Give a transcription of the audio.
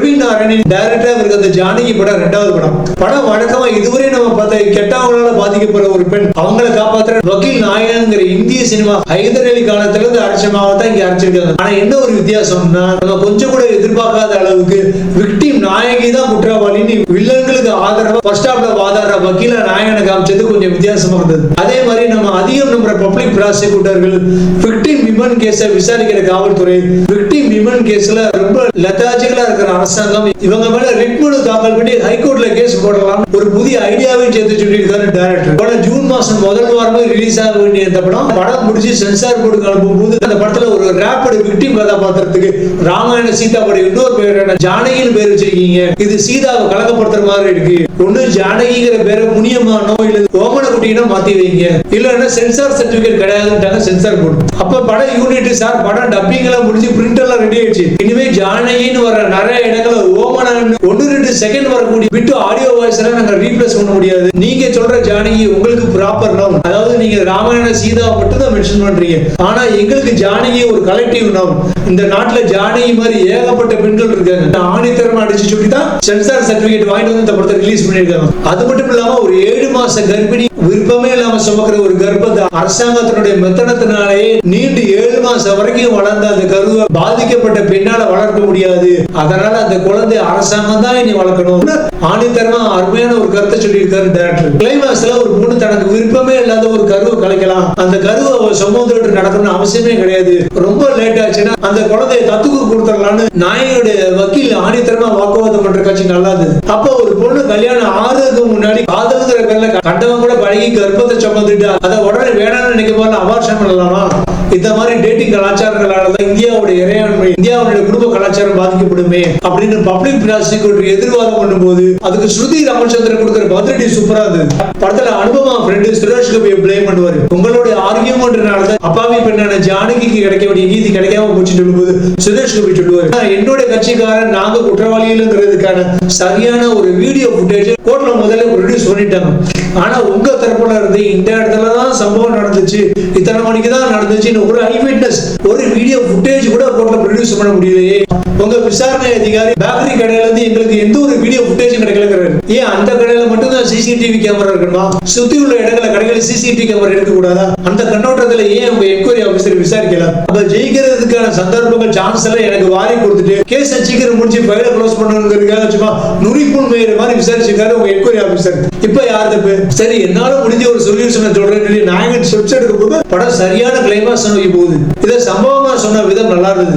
பிரவீன் நாராயணன் டைரக்டரா இருக்க அந்த ஜானகி படம் 2வது படம் வழக்கமா இதுவரை நம்ம பார்த்த கெட்டவங்களால பாதிக்கப்படுற ஒரு பெண் அவங்களை காப்பாற்ற வக்கீல் நாயகங்கிற இந்திய சினிமா ஹைதர் அலி காலத்துல இருந்து அரைச்ச மாவட்டம் இங்க அரைச்சிருக்காங்க. ஆனா என்ன ஒரு வித்தியாசம்னா நம்ம கொஞ்சம் கூட எதிர்பார்க்காத அளவுக்கு விக்டிம் நாயகி தான் குற்றவாளின்னு வில்லன்களுக்கு ஆதரவா ஃபர்ஸ்ட் ஹாஃப்ல வாதாடுற வக்கீல நாயகனை காமிச்சது கொஞ்சம் வித்தியாசமா இருந்தது. அதே மாதிரி நம்ம அதிகம் நம்புற பப்ளிக் ப்ராசிக்யூட்டர்கள் விக்டிம் விமன் கேஸை விசாரிக்கிற காவல்துறை விக்டிம் விமன் கேஸ்ல ரொம்ப லெத்தாஜிக்கலா இருக்கிற அரசாங்கம் இவங்க மேல ரிட் மனு தாக்கல் பண்ணி ஹைகோர்ட்ல கேஸ் போடலாம் ஒரு புதிய ஐடியாவை சேர்த்து சொல்லியிருக்காரு டைரக்டர். போன ஜூன் மாசம் முதல் வாரமே ரிலீஸ் ஆக வேண்டிய இந்த படம் முடிச்சு சென்சார் போர்டுக்கு அனுப்பும் போது அந்த படத்துல ஒரு ரேப்படு விக்டிம் கதாபாத்திரத்துக்கு ராமாயண சீதா படம் இன்னொரு பேர் ஜானகின்னு பேர் வச்சிருக்கீங்க. இது சீதாவை கலக்கப்படுத்துற மாதிரி இருக்கு. ஒண்ணு ஜானகிங்கிற பேரை முனியமானோ இல்ல ஓமன குட்டினா மாத்தி வைங்க, இல்லன்னா சென்சார் சர்டிபிகேட் கிடையாதுட்டாங்க சென்சார் போர்டு. அப்ப படம் யூனிட் சார் படம் டப்பிங் எல்லாம் முடிஞ்சு பிரிண்ட் எல்லாம் ரெடி ஆயிடுச்சு. இனிமே ஜானகின்னு வர நிறைய இடங்களை ஓமன 1-2 செகண்ட் வரக்கூடிய விட்டு ஆடியோ வாய்ஸ் எல்லாம் நாங்க ரீப்ளேஸ் பண்ண முடியாது. நீங்க சொல்ற ஜானகி உங்களுக்கு ப்ராப்பர் நவுன், அதாவது நீங்க ராமாயண சீதா மட்டும் தான் மென்ஷன் பண்றீங்க. ஆனா எங்களுக்கு ஜானகி ஒரு கலெக்டிவ் நவுன். இந்த நாட்டுல ஜானகி மாதிரி ஏகப்பட்ட பெண்கள் இருக்காங்க. ஆணித்தரமா அடிச்சு சொல்லி தான் சென்சார் சர்டிபிகேட் வாங்கிட்டு வந்து இந்த படத்தை ரிலீஸ் பண்ணிருக்காங்க. அது மட்டும் இல்லாம ஒரு 7 மாச கர்ப்பிணி விருப்பமே இல்லாம சுமக்கிற ஒரு கர்ப்பத்தை அரசாங்கத்தினுடைய மெத்தனத்தினாலேயே நீண்டு 7 மாசம் வரைக்கும் வளர்ந்த அந்த கருவை பாதிக்கப்பட்ட பெண்ணால வளர்க்க முடியாது. அதனால அந்த குழந்தை அரசாங்கம் தான் இனி வளர்க்கணும். ஆணித்தரமா அருமையான ஒரு கருத்தை சொல்லியிருக்காரு டைரக்டர். கிளைமாக்ஸ்ல ஒரு பொண்ணு தனக்கு விருப்பமே இல்லாத ஒரு கருவை கலைக்கலாம், அந்த கருவை சுமந்துட்டு நடக்கணும்னு அவசியமே கிடையாது, ரொம்ப லேட் ஆச்சுன்னா அந்த குழந்தைய தத்துக்கு கொடுத்துடலாம்னு நாயனுடைய வக்கீல் ஆணித்தரமா வாக்குவாதம் பண்ற காட்சி நல்லாது. அப்ப ஒரு பொண்ணு கல்யாணம் ஆறுக்கு முன்னாடி காதல்ங்கிற பேர்ல கண்டவன் கூட பழகி கர்ப்பத்தை சுமந்துட்டு அதை உடனே வேணாம்னு நினைக்கும் போது அபார்ஷன் பண்ணலாமா? இந்த மாதிரி டேட்டிங் கலாச்சாரங்களாலதான் இந்தியாவுடைய இறையாண்மை இந்தியாவுடைய குடும்ப கலாச்சாரம் பாதிக்கப்படுமே அப்படின்னு பப்ளிக் ப்ராசிக்யூட்டர் எதிர்வாதம் பண்ணும்போது அதுக்கு ஸ்ருதி ராமச்சந்திரன் கொடுக்கிற பதிலடி சூப்பரா இருந்தது. படத்துல அனுபவா ஃப்ரெண்டு சுரேஷ் கோபியை பிளேம் பண்ணுவாரு. உங்களுடைய ஆர்கியூமெண்ட்னால அப்பாவி பெண்ணான ஜானகிக்கு கிடைக்க வேண்டிய நீதி கிடைக்காம போச்சுன்னு சொல்லும்போது சுரேஷ் கோபி சொல்லுவாரு, என்னுடைய கட்சிக்காரன் நாங்க குற்றவாளிகளுங்கிறதுக்கான சரியான ஒரு வீடியோ ஃபுட்டேஜ் கோர்ட்ல முதல்ல ப்ரொடியூஸ் பண்ணிட்டாங்க. ஆனா உங்க தரப்புல இருந்து இந்த இடத்துலதான் சம்பவம் நடந்துச்சு, இத்தனை மணிக்கு தான் நடந்துச்சுன்னு ஒரு ஐ விட்னஸ் ஒரு வீடியோ ஃபுட்டேஜ் கூட கோர்ட்ல ப்ரொடியூஸ் பண்ண முடியலையே. உங்க விசாரணை அதிகாரி பேக்கரி கடையில இருந்து எங்களுக்கு எந்த ஒரு வீடியோ ஃபுட்டேஜ் கிடைக்கலங்கிறாரு. ஏன் அந்த கடையில மட்டும் தான் சிசிடிவி கேமரா இருக்கணுமா? சுத்தி உள்ள இடங்களை கடைகளில் சிசிடிவி கேமரா இருக்க கூடாதா? அந்த கண்ணோட்டத்துல ஏன் உங்க என்கொயரி ஆபீசர் விசாரிக்கல? அப்ப ஜெயிக்கிறதுக்கான சந்தர்ப்பங்கள் சான்ஸ் எல்லாம் எனக்கு வாரி கொடுத்துட்டு கேஸ் சீக்கிரம் முடிச்சு ஃபைலை க்ளோஸ் பண்ணணுங்கிறதுக்காக சும்மா நுரிப்புண் மேயர் மாதிரி விசாரிச்சிருக்காரு உங்க என்கொயரி ஆபீசர். இப்ப யார் தப்பு? சரி என்னால முடிஞ்ச ஒரு சொல்யூஷனை சொல்றேன் நாயகன் ஸ்டெப்ஸ் எடுக்கும் போது படம் சரியான கிளைமாக்ஸ் நோக்கி போகுது. இதை சம்பவமா சொன்ன விதம் நல்லா இருந்தது.